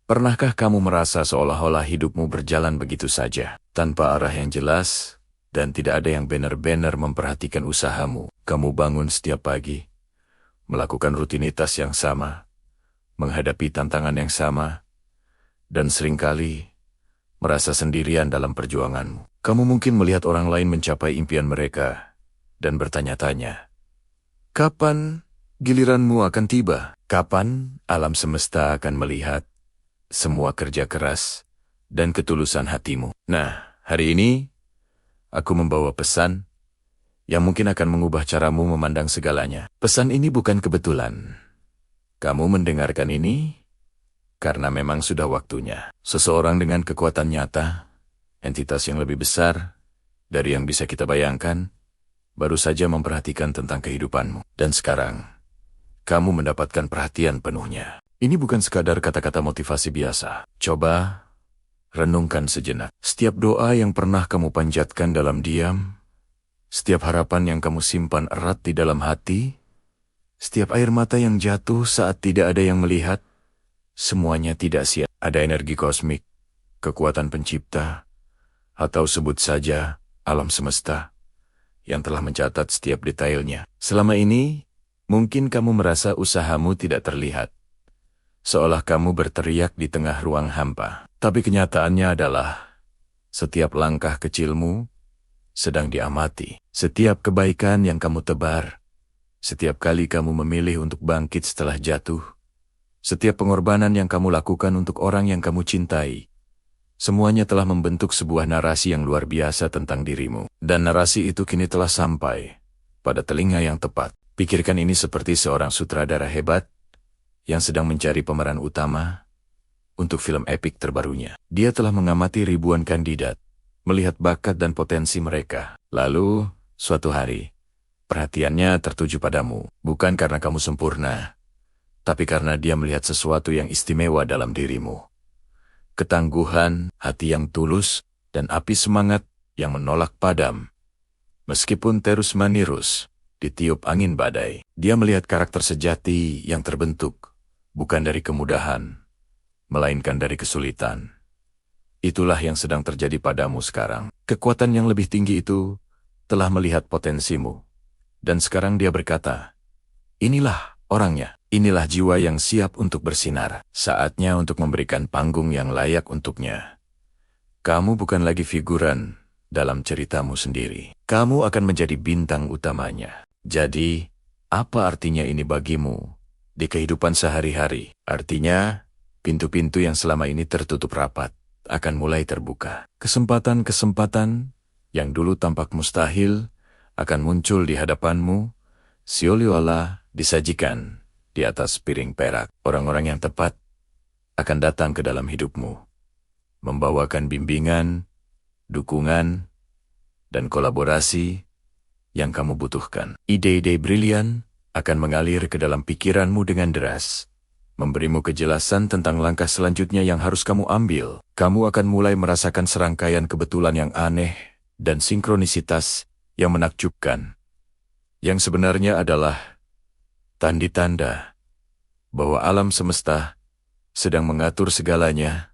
Pernahkah kamu merasa seolah-olah hidupmu berjalan begitu saja, tanpa arah yang jelas, dan tidak ada yang benar-benar memperhatikan usahamu? Kamu bangun setiap pagi, melakukan rutinitas yang sama, menghadapi tantangan yang sama, dan seringkali merasa sendirian dalam perjuanganmu. Kamu mungkin melihat orang lain mencapai impian mereka, dan bertanya-tanya, kapan giliranmu akan tiba? Kapan alam semesta akan melihat semua kerja keras dan ketulusan hatimu? Nah, hari ini aku membawa pesan yang mungkin akan mengubah caramu memandang segalanya. Pesan ini bukan kebetulan. Kamu mendengarkan ini karena memang sudah waktunya. Seseorang dengan kekuatan nyata, entitas yang lebih besar dari yang bisa kita bayangkan, baru saja memperhatikan tentang kehidupanmu. Dan sekarang, kamu mendapatkan perhatian penuhnya. Ini bukan sekadar kata-kata motivasi biasa. Coba renungkan sejenak. Setiap doa yang pernah kamu panjatkan dalam diam, setiap harapan yang kamu simpan erat di dalam hati, setiap air mata yang jatuh saat tidak ada yang melihat, semuanya tidak sia. Ada energi kosmik, kekuatan pencipta, atau sebut saja alam semesta yang telah mencatat setiap detailnya. Selama ini, mungkin kamu merasa usahamu tidak terlihat, seolah kamu berteriak di tengah ruang hampa. Tapi kenyataannya adalah, setiap langkah kecilmu sedang diamati. Setiap kebaikan yang kamu tebar, setiap kali kamu memilih untuk bangkit setelah jatuh, setiap pengorbanan yang kamu lakukan untuk orang yang kamu cintai, semuanya telah membentuk sebuah narasi yang luar biasa tentang dirimu. Dan narasi itu kini telah sampai pada telinga yang tepat. Pikirkan ini seperti seorang sutradara hebat yang sedang mencari pemeran utama untuk film epik terbarunya. Dia telah mengamati ribuan kandidat, melihat bakat dan potensi mereka. Lalu, suatu hari, perhatiannya tertuju padamu, bukan karena kamu sempurna, tapi karena dia melihat sesuatu yang istimewa dalam dirimu. Ketangguhan, hati yang tulus, dan api semangat yang menolak padam. Meskipun terus-menerus ditiup angin badai, dia melihat karakter sejati yang terbentuk, bukan dari kemudahan, melainkan dari kesulitan. Itulah yang sedang terjadi padamu sekarang. Kekuatan yang lebih tinggi itu telah melihat potensimu. Dan sekarang dia berkata, inilah orangnya, inilah jiwa yang siap untuk bersinar. Saatnya untuk memberikan panggung yang layak untuknya. Kamu bukan lagi figuran dalam ceritamu sendiri. Kamu akan menjadi bintang utamanya. Jadi, apa artinya ini bagimu di kehidupan sehari-hari? Artinya, pintu-pintu yang selama ini tertutup rapat akan mulai terbuka. Kesempatan-kesempatan yang dulu tampak mustahil akan muncul di hadapanmu, seolah-olah disajikan di atas piring perak. Orang-orang yang tepat akan datang ke dalam hidupmu, membawakan bimbingan, dukungan, dan kolaborasi yang kamu butuhkan. Ide-ide brilian akan mengalir ke dalam pikiranmu dengan deras, memberimu kejelasan tentang langkah selanjutnya yang harus kamu ambil. Kamu akan mulai merasakan serangkaian kebetulan yang aneh dan sinkronisitas yang menakjubkan, yang sebenarnya adalah tanda-tanda bahwa alam semesta sedang mengatur segalanya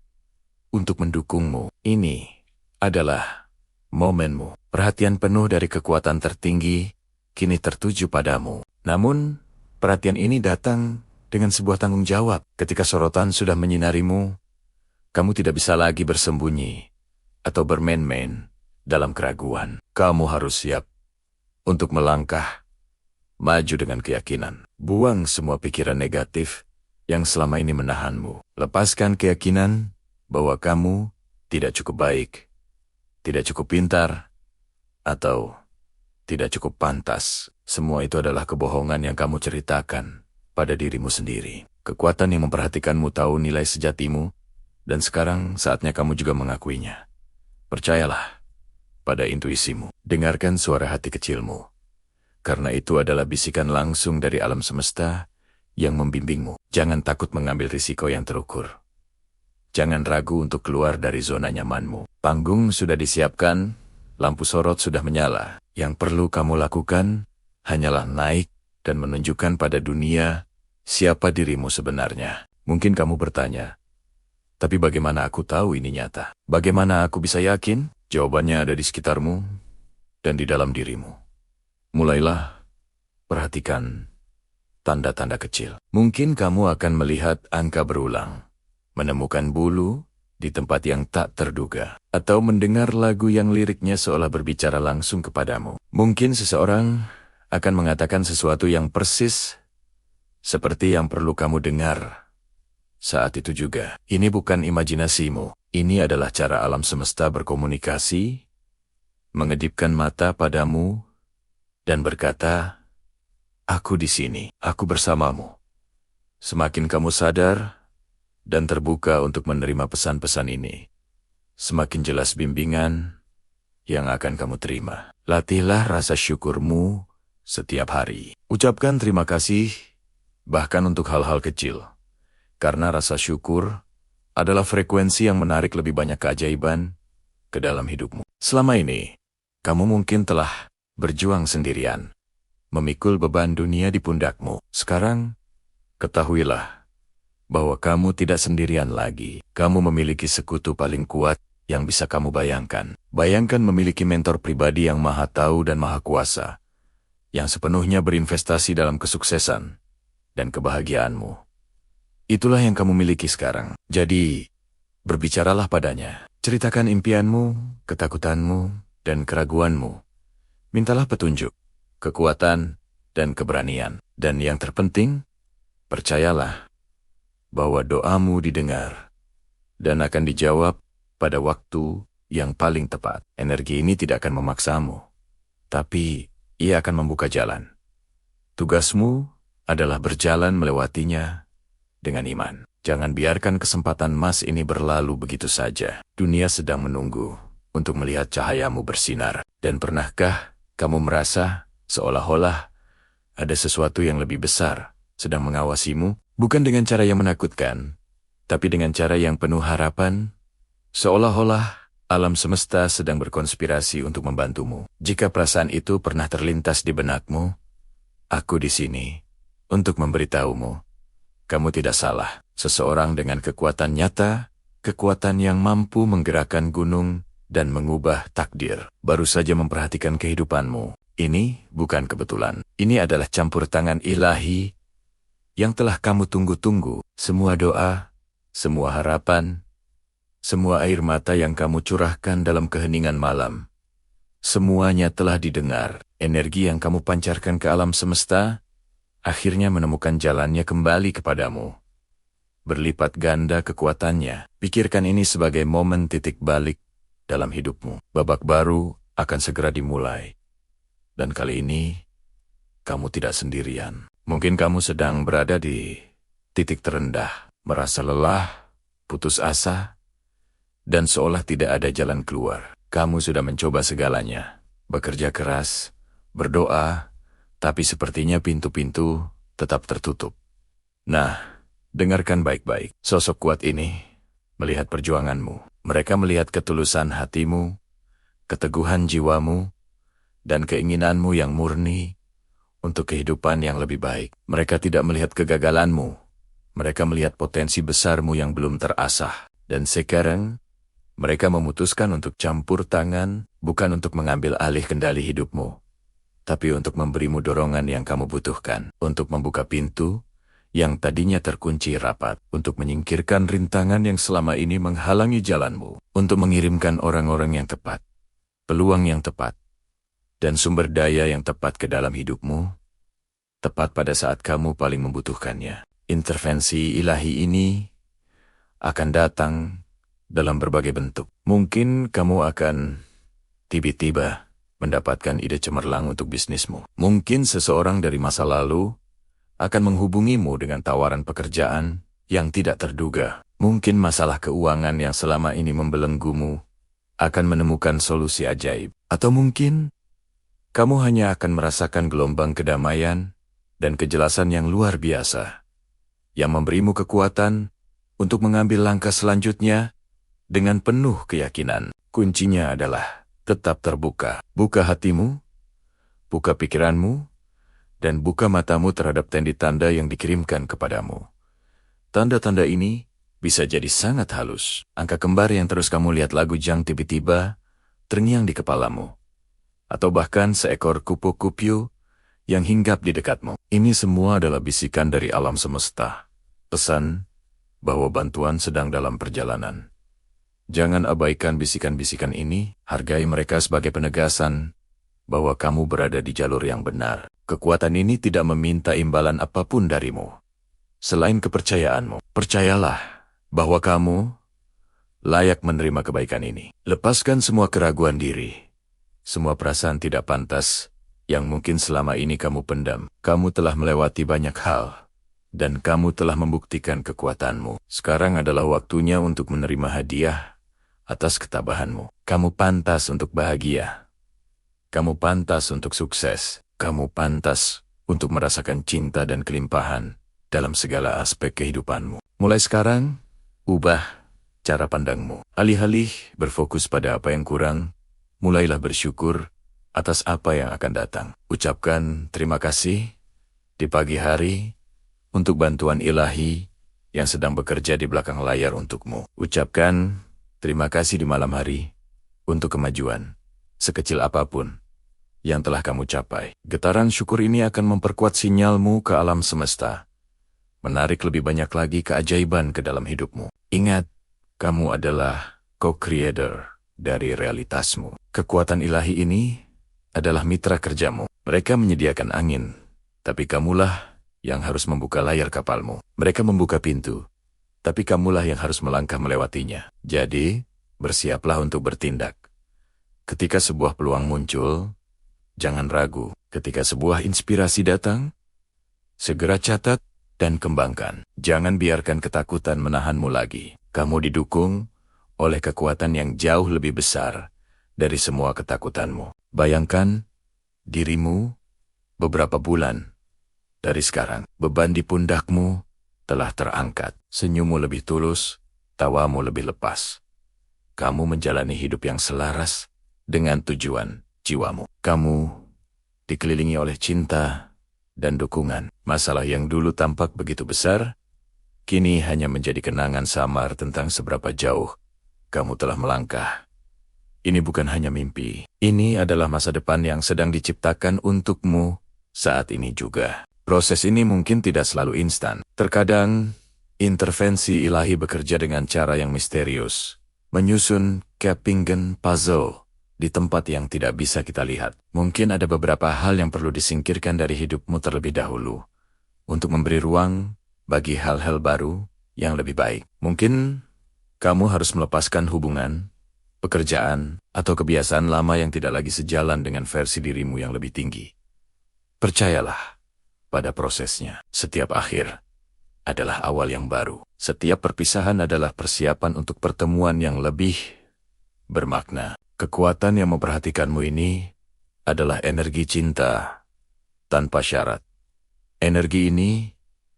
untuk mendukungmu. Ini adalah momenmu. Perhatian penuh dari kekuatan tertinggi kini tertuju padamu. Namun, perhatian ini datang dengan sebuah tanggung jawab. Ketika sorotan sudah menyinarimu, kamu tidak bisa lagi bersembunyi atau bermain-main dalam keraguan. Kamu harus siap untuk melangkah maju dengan keyakinan. Buang semua pikiran negatif yang selama ini menahanmu. Lepaskan keyakinan bahwa kamu tidak cukup baik, tidak cukup pintar, atau tidak cukup pantas. Semua itu adalah kebohongan yang kamu ceritakan pada dirimu sendiri. Kekuatan yang memperhatikanmu tahu nilai sejatimu, dan sekarang saatnya kamu juga mengakuinya. Percayalah pada intuisimu. Dengarkan suara hati kecilmu, karena itu adalah bisikan langsung dari alam semesta yang membimbingmu. Jangan takut mengambil risiko yang terukur. Jangan ragu untuk keluar dari zona nyamanmu. Panggung sudah disiapkan, lampu sorot sudah menyala. Yang perlu kamu lakukan hanyalah naik dan menunjukkan pada dunia siapa dirimu sebenarnya. Mungkin kamu bertanya, Tapi bagaimana aku tahu ini nyata? Bagaimana aku bisa yakin? Jawabannya ada di sekitarmu dan di dalam dirimu. Mulailah perhatikan tanda-tanda kecil. Mungkin kamu akan melihat angka berulang, menemukan bulu di tempat yang tak terduga, atau mendengar lagu yang liriknya seolah berbicara langsung kepadamu. Mungkin seseorang akan mengatakan sesuatu yang persis seperti yang perlu kamu dengar. Saat itu juga, ini bukan imajinasimu. Ini adalah cara alam semesta berkomunikasi, mengedipkan mata padamu, dan berkata, "Aku di sini, aku bersamamu." Semakin kamu sadar dan terbuka untuk menerima pesan-pesan ini, semakin jelas bimbingan yang akan kamu terima. Latihlah rasa syukurmu setiap hari. Ucapkan terima kasih, bahkan untuk hal-hal kecil. Karena rasa syukur adalah frekuensi yang menarik lebih banyak keajaiban ke dalam hidupmu. Selama ini, kamu mungkin telah berjuang sendirian, memikul beban dunia di pundakmu. Sekarang, ketahuilah bahwa kamu tidak sendirian lagi. Kamu memiliki sekutu paling kuat yang bisa kamu bayangkan. Bayangkan memiliki mentor pribadi yang maha tahu dan maha kuasa, yang sepenuhnya berinvestasi dalam kesuksesan dan kebahagiaanmu. Itulah yang kamu miliki sekarang. Jadi, berbicaralah padanya. Ceritakan impianmu, ketakutanmu, dan keraguanmu. Mintalah petunjuk, kekuatan, dan keberanian. Dan yang terpenting, percayalah bahwa doamu didengar dan akan dijawab pada waktu yang paling tepat. Energi ini tidak akan memaksamu, tapi ia akan membuka jalan. Tugasmu adalah berjalan melewatinya dengan iman. Jangan biarkan kesempatan emas ini berlalu begitu saja. Dunia sedang menunggu untuk melihat cahayamu bersinar. Dan pernahkah kamu merasa seolah-olah ada sesuatu yang lebih besar sedang mengawasimu? Bukan dengan cara yang menakutkan, tapi dengan cara yang penuh harapan, seolah-olah alam semesta sedang berkonspirasi untuk membantumu. Jika perasaan itu pernah terlintas di benakmu, aku di sini untuk memberitahumu, kamu tidak salah. Seseorang dengan kekuatan nyata, kekuatan yang mampu menggerakkan gunung dan mengubah takdir, baru saja memperhatikan kehidupanmu. Ini bukan kebetulan. Ini adalah campur tangan ilahi yang telah kamu tunggu-tunggu. Semua doa, semua harapan, semua air mata yang kamu curahkan dalam keheningan malam, semuanya telah didengar. Energi yang kamu pancarkan ke alam semesta akhirnya menemukan jalannya kembali kepadamu. Berlipat ganda kekuatannya. Pikirkan ini sebagai momen titik balik dalam hidupmu. Babak baru akan segera dimulai. Dan kali ini, kamu tidak sendirian. Mungkin kamu sedang berada di titik terendah, merasa lelah, putus asa, dan seolah tidak ada jalan keluar. Kamu sudah mencoba segalanya, bekerja keras, berdoa, tapi sepertinya pintu-pintu tetap tertutup. Nah, dengarkan baik-baik. Sosok kuat ini melihat perjuanganmu. Mereka melihat ketulusan hatimu, keteguhan jiwamu, dan keinginanmu yang murni untuk kehidupan yang lebih baik. Mereka tidak melihat kegagalanmu. Mereka melihat potensi besarmu yang belum terasah. Dan sekarang, mereka memutuskan untuk campur tangan, bukan untuk mengambil alih kendali hidupmu, tapi untuk memberimu dorongan yang kamu butuhkan, untuk membuka pintu yang tadinya terkunci rapat, untuk menyingkirkan rintangan yang selama ini menghalangi jalanmu, untuk mengirimkan orang-orang yang tepat, peluang yang tepat, dan sumber daya yang tepat ke dalam hidupmu, tepat pada saat kamu paling membutuhkannya. Intervensi ilahi ini akan datang dalam berbagai bentuk. Mungkin kamu akan tiba-tiba mendapatkan ide cemerlang untuk bisnismu. Mungkin seseorang dari masa lalu akan menghubungimu dengan tawaran pekerjaan yang tidak terduga. Mungkin masalah keuangan yang selama ini membelenggumu akan menemukan solusi ajaib. Atau mungkin kamu hanya akan merasakan gelombang kedamaian dan kejelasan yang luar biasa, yang memberimu kekuatan untuk mengambil langkah selanjutnya dengan penuh keyakinan. Kuncinya adalah tetap terbuka. Buka hatimu, buka pikiranmu, dan buka matamu terhadap tanda-tanda yang dikirimkan kepadamu. Tanda-tanda ini bisa jadi sangat halus. Angka kembar yang terus kamu lihat lagu Jang tiba-tiba terngiang di kepalamu. Atau bahkan seekor kupu-kupu yang hinggap di dekatmu. Ini semua adalah bisikan dari alam semesta. Pesan bahwa bantuan sedang dalam perjalanan. Jangan abaikan bisikan-bisikan ini, hargai mereka sebagai penegasan bahwa kamu berada di jalur yang benar. Kekuatan ini tidak meminta imbalan apapun darimu. Selain kepercayaanmu, percayalah bahwa kamu layak menerima kebaikan ini. Lepaskan semua keraguan diri, semua perasaan tidak pantas yang mungkin selama ini kamu pendam. Kamu telah melewati banyak hal, dan kamu telah membuktikan kekuatanmu. Sekarang adalah waktunya untuk menerima hadiah atas ketabahanmu. Kamu pantas untuk bahagia. Kamu pantas untuk sukses. Kamu pantas untuk merasakan cinta dan kelimpahan dalam segala aspek kehidupanmu. Mulai sekarang, ubah cara pandangmu. Alih-alih berfokus pada apa yang kurang, mulailah bersyukur atas apa yang akan datang. Ucapkan terima kasih di pagi hari untuk bantuan ilahi yang sedang bekerja di belakang layar untukmu. Ucapkan terima kasih di malam hari untuk kemajuan, sekecil apapun yang telah kamu capai. Getaran syukur ini akan memperkuat sinyalmu ke alam semesta, menarik lebih banyak lagi keajaiban ke dalam hidupmu. Ingat, kamu adalah co-creator dari realitasmu. Kekuatan ilahi ini adalah mitra kerjamu. Mereka menyediakan angin, tapi kamulah yang harus membuka layar kapalmu. Mereka membuka pintu, tapi kamulah yang harus melangkah melewatinya. Jadi, bersiaplah untuk bertindak. Ketika sebuah peluang muncul, jangan ragu. Ketika sebuah inspirasi datang, segera catat dan kembangkan. Jangan biarkan ketakutan menahanmu lagi. Kamu didukung oleh kekuatan yang jauh lebih besar dari semua ketakutanmu. Bayangkan dirimu beberapa bulan dari sekarang. Beban di pundakmu telah terangkat. Senyummu lebih tulus, tawamu lebih lepas. Kamu menjalani hidup yang selaras dengan tujuan jiwamu. Kamu dikelilingi oleh cinta dan dukungan. Masalah yang dulu tampak begitu besar, kini hanya menjadi kenangan samar tentang seberapa jauh kamu telah melangkah. Ini bukan hanya mimpi. Ini adalah masa depan yang sedang diciptakan untukmu saat ini juga. Proses ini mungkin tidak selalu instan. Terkadang, intervensi ilahi bekerja dengan cara yang misterius. Menyusun kepingan puzzle di tempat yang tidak bisa kita lihat. Mungkin ada beberapa hal yang perlu disingkirkan dari hidupmu terlebih dahulu, untuk memberi ruang bagi hal-hal baru yang lebih baik. Mungkin kamu harus melepaskan hubungan, pekerjaan, atau kebiasaan lama yang tidak lagi sejalan dengan versi dirimu yang lebih tinggi. Percayalah pada prosesnya. Setiap akhir adalah awal yang baru. Setiap perpisahan adalah persiapan untuk pertemuan yang lebih bermakna. Kekuatan yang memperhatikanmu ini adalah energi cinta tanpa syarat. Energi ini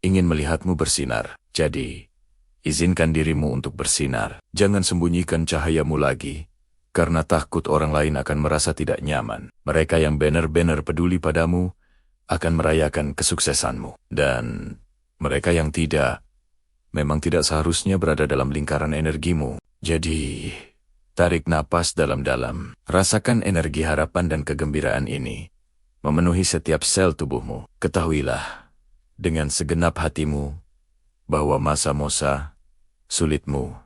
ingin melihatmu bersinar. Jadi, izinkan dirimu untuk bersinar. Jangan sembunyikan cahayamu lagi, karena takut orang lain akan merasa tidak nyaman. Mereka yang benar-benar peduli padamu akan merayakan kesuksesanmu. Dan mereka yang tidak, memang tidak seharusnya berada dalam lingkaran energimu. Jadi, tarik napas dalam-dalam. Rasakan energi harapan dan kegembiraan ini memenuhi setiap sel tubuhmu. Ketahuilah dengan segenap hatimu bahwa masa-masa sulitmu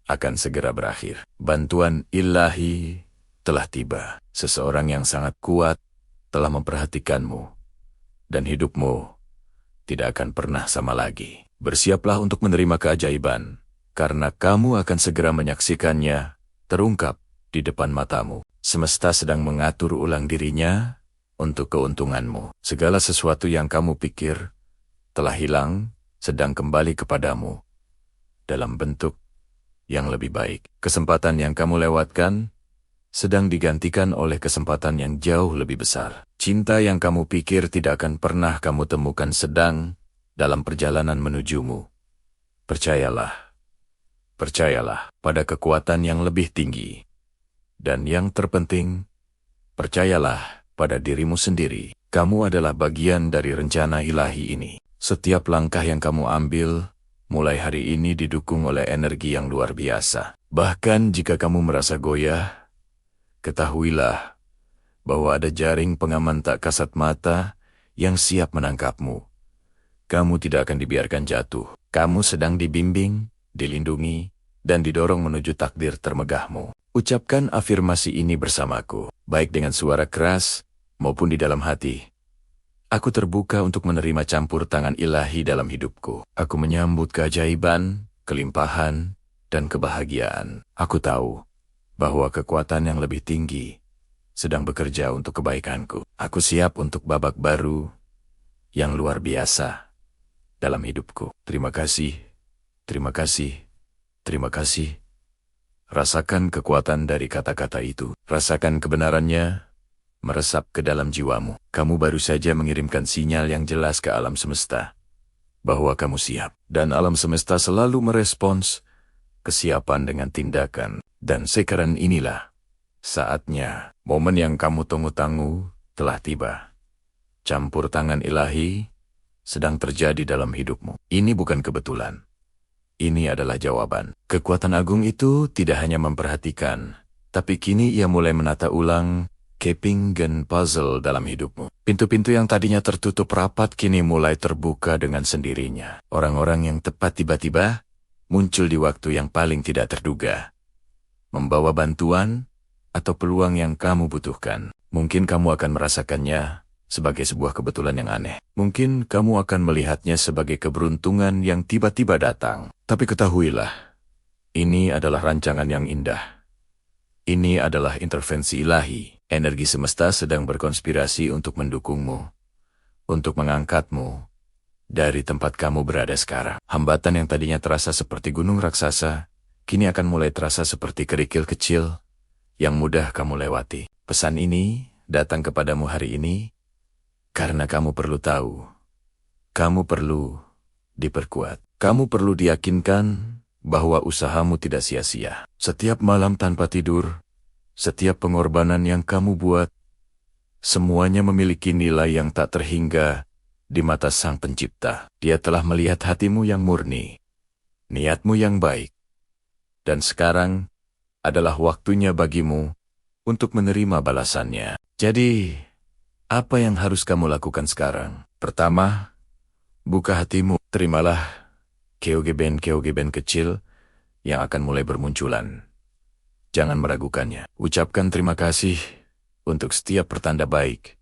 akan segera berakhir. Bantuan ilahi telah tiba. Seseorang yang sangat kuat telah memperhatikanmu, dan hidupmu tidak akan pernah sama lagi. Bersiaplah untuk menerima keajaiban, karena kamu akan segera menyaksikannya terungkap di depan matamu. Semesta sedang mengatur ulang dirinya untuk keuntunganmu. Segala sesuatu yang kamu pikir telah hilang sedang kembali kepadamu dalam bentuk yang lebih baik. Kesempatan yang kamu lewatkan sedang digantikan oleh kesempatan yang jauh lebih besar. Cinta yang kamu pikir tidak akan pernah kamu temukan sedang dalam perjalanan menujumu. Percayalah. Percayalah pada kekuatan yang lebih tinggi. Dan yang terpenting, percayalah pada dirimu sendiri. Kamu adalah bagian dari rencana ilahi ini. Setiap langkah yang kamu ambil mulai hari ini didukung oleh energi yang luar biasa. Bahkan jika kamu merasa goyah, ketahuilah bahwa ada jaring pengaman tak kasat mata yang siap menangkapmu. Kamu tidak akan dibiarkan jatuh. Kamu sedang dibimbing, dilindungi, dan didorong menuju takdir termegahmu. Ucapkan afirmasi ini bersamaku, baik dengan suara keras maupun di dalam hati. Aku terbuka untuk menerima campur tangan ilahi dalam hidupku. Aku menyambut keajaiban, kelimpahan, dan kebahagiaan. Aku tahu bahwa kekuatan yang lebih tinggi sedang bekerja untuk kebaikanku. Aku siap untuk babak baru yang luar biasa dalam hidupku. Terima kasih, terima kasih, terima kasih. Rasakan kekuatan dari kata-kata itu. Rasakan kebenarannya meresap ke dalam jiwamu. Kamu baru saja mengirimkan sinyal yang jelas ke alam semesta bahwa kamu siap. Dan alam semesta selalu merespons kesiapan dengan tindakan. Dan sekarang inilah saatnya. Momen yang kamu tunggu-tunggu telah tiba. Campur tangan ilahi sedang terjadi dalam hidupmu. Ini bukan kebetulan. Ini adalah jawaban. Kekuatan agung itu tidak hanya memperhatikan, tapi kini ia mulai menata ulang kepingan puzzle dalam hidupmu. Pintu-pintu yang tadinya tertutup rapat kini mulai terbuka dengan sendirinya. Orang-orang yang tepat tiba-tiba muncul di waktu yang paling tidak terduga, membawa bantuan atau peluang yang kamu butuhkan. Mungkin kamu akan merasakannya sebagai sebuah kebetulan yang aneh. Mungkin kamu akan melihatnya sebagai keberuntungan yang tiba-tiba datang. Tapi ketahuilah, ini adalah rancangan yang indah. Ini adalah intervensi ilahi. Energi semesta sedang berkonspirasi untuk mendukungmu, untuk mengangkatmu dari tempat kamu berada sekarang. Hambatan yang tadinya terasa seperti gunung raksasa, kini akan mulai terasa seperti kerikil kecil yang mudah kamu lewati. Pesan ini datang kepadamu hari ini karena kamu perlu tahu, kamu perlu diperkuat. Kamu perlu diyakinkan bahwa usahamu tidak sia-sia. Setiap malam tanpa tidur, setiap pengorbanan yang kamu buat, semuanya memiliki nilai yang tak terhingga di mata Sang Pencipta. Dia telah melihat hatimu yang murni, niatmu yang baik. Dan sekarang adalah waktunya bagimu untuk menerima balasannya. Jadi, apa yang harus kamu lakukan sekarang? Pertama, buka hatimu. Terimalah keogeben kecil yang akan mulai bermunculan. Jangan meragukannya. Ucapkan terima kasih untuk setiap pertanda baik,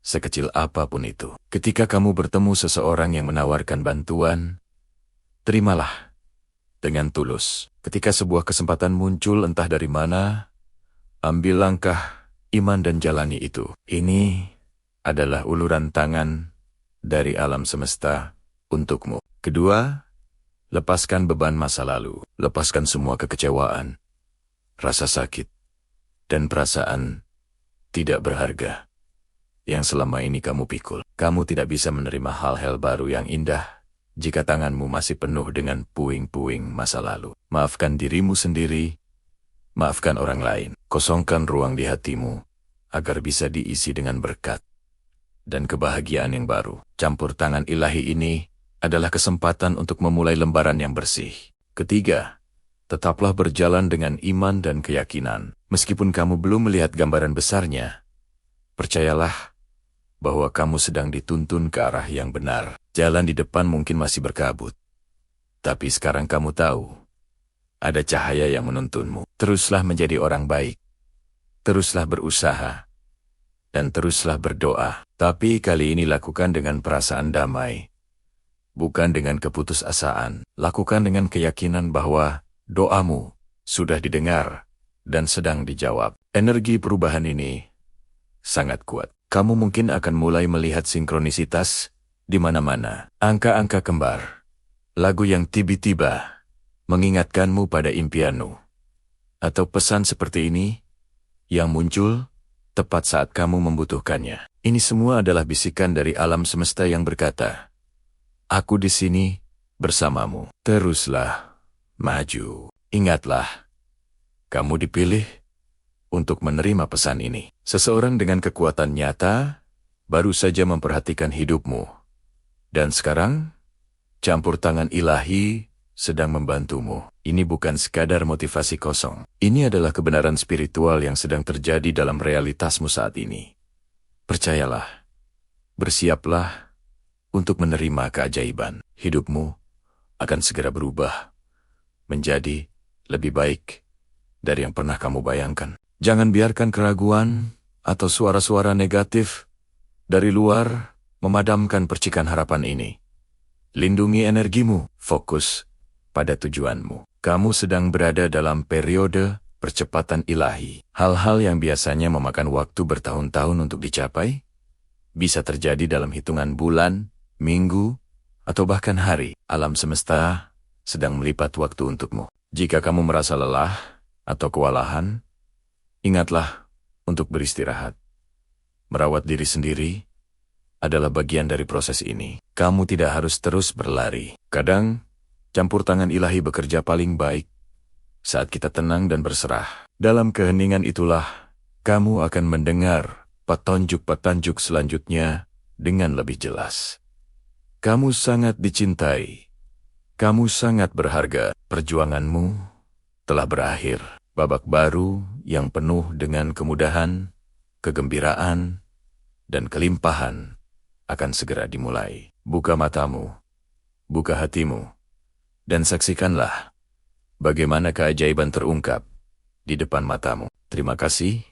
sekecil apapun itu. Ketika kamu bertemu seseorang yang menawarkan bantuan, terimalah dengan tulus. Ketika sebuah kesempatan muncul entah dari mana, ambil langkah iman dan jalani itu. Ini adalah uluran tangan dari alam semesta untukmu. Kedua, lepaskan beban masa lalu. Lepaskan semua kekecewaan, rasa sakit, dan perasaan tidak berharga yang selama ini kamu pikul. Kamu tidak bisa menerima hal-hal baru yang indah jika tanganmu masih penuh dengan puing-puing masa lalu. Maafkan dirimu sendiri, maafkan orang lain. Kosongkan ruang di hatimu agar bisa diisi dengan berkat dan kebahagiaan yang baru. Campur tangan ilahi ini adalah kesempatan untuk memulai lembaran yang bersih. Ketiga, tetaplah berjalan dengan iman dan keyakinan. Meskipun kamu belum melihat gambaran besarnya, percayalah bahwa kamu sedang dituntun ke arah yang benar. Jalan di depan mungkin masih berkabut, tapi sekarang kamu tahu, ada cahaya yang menuntunmu. Teruslah menjadi orang baik, teruslah berusaha, dan teruslah berdoa. Tapi kali ini lakukan dengan perasaan damai, bukan dengan keputusasaan. Lakukan dengan keyakinan bahwa doamu sudah didengar dan sedang dijawab. Energi perubahan ini sangat kuat. Kamu mungkin akan mulai melihat sinkronisitas di mana-mana. Angka-angka kembar, lagu yang tiba-tiba mengingatkanmu pada impianmu, atau pesan seperti ini yang muncul tepat saat kamu membutuhkannya. Ini semua adalah bisikan dari alam semesta yang berkata, "Aku di sini bersamamu." Teruslah maju. Ingatlah, kamu dipilih untuk menerima pesan ini. Seseorang dengan kekuatan nyata baru saja memperhatikan hidupmu. Dan sekarang, campur tangan ilahi sedang membantumu. Ini bukan sekadar motivasi kosong. Ini adalah kebenaran spiritual yang sedang terjadi dalam realitasmu saat ini. Percayalah, bersiaplah untuk menerima keajaiban. Hidupmu akan segera berubah menjadi lebih baik dari yang pernah kamu bayangkan. Jangan biarkan keraguan atau suara-suara negatif dari luar memadamkan percikan harapan ini. Lindungi energimu, fokus pada tujuanmu. Kamu sedang berada dalam periode percepatan ilahi. Hal-hal yang biasanya memakan waktu bertahun-tahun untuk dicapai, bisa terjadi dalam hitungan bulan, minggu, atau bahkan hari. Alam semesta sedang melipat waktu untukmu. Jika kamu merasa lelah atau kewalahan, ingatlah untuk beristirahat. Merawat diri sendiri adalah bagian dari proses ini. Kamu tidak harus terus berlari. Kadang, campur tangan ilahi bekerja paling baik saat kita tenang dan berserah. Dalam keheningan itulah, kamu akan mendengar petunjuk-petunjuk selanjutnya dengan lebih jelas. Kamu sangat dicintai. Kamu sangat berharga. Perjuanganmu telah berakhir. Babak baru yang penuh dengan kemudahan, kegembiraan, dan kelimpahan akan segera dimulai. Buka matamu, buka hatimu, dan saksikanlah bagaimana keajaiban terungkap di depan matamu. Terima kasih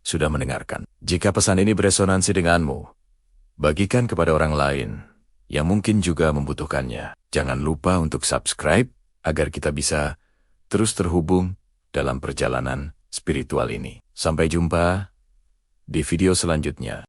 sudah mendengarkan. Jika pesan ini beresonansi denganmu, bagikan kepada orang lain yang mungkin juga membutuhkannya. Jangan lupa untuk subscribe agar kita bisa terus terhubung dalam perjalanan spiritual ini. Sampai jumpa di video selanjutnya.